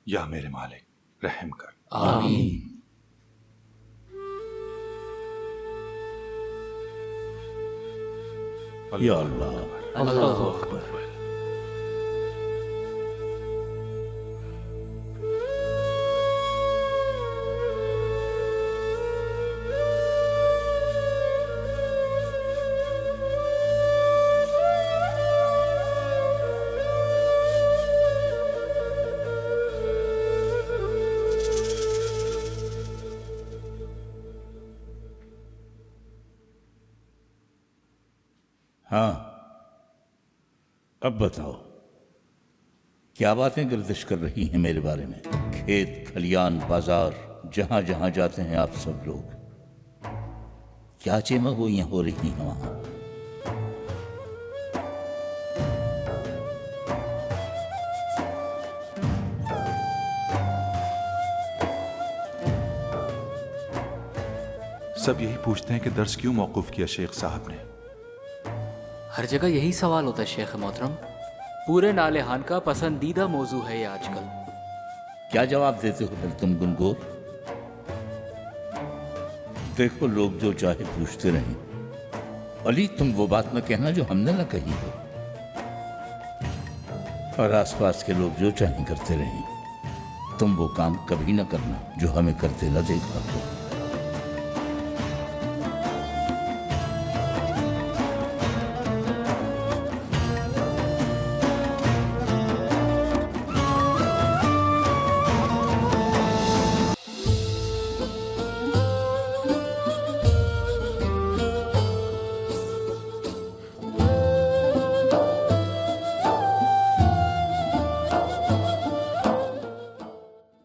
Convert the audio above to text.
या मेरे मालिक रहम कर। आमीन। या अल्लाह। अल्लाहु अकबर। हाँ, अब बताओ क्या बातें गर्दिश कर रही हैं मेरे बारे में? खेत खलियान बाजार जहां जहां जाते हैं आप सब लोग, क्या चेमगोइयां हो रही हैं वहां? सब यही पूछते हैं कि दर्स क्यों मौकूफ किया शेख साहब ने। हर जगह यही सवाल होता है शेख मोहतरम। पूरे नालेहान का पसंदीदा मौजू है ये आजकल। क्या जवाब देते हो फिर तुम गुनगोर? देखो, लोग जो चाहे पूछते रहें, अली तुम वो बात न कहना जो हमने न कही हो, और आसपास के लोग जो चाहे करते रहें, तुम वो काम कभी न करना जो हमें करते न देखा हो।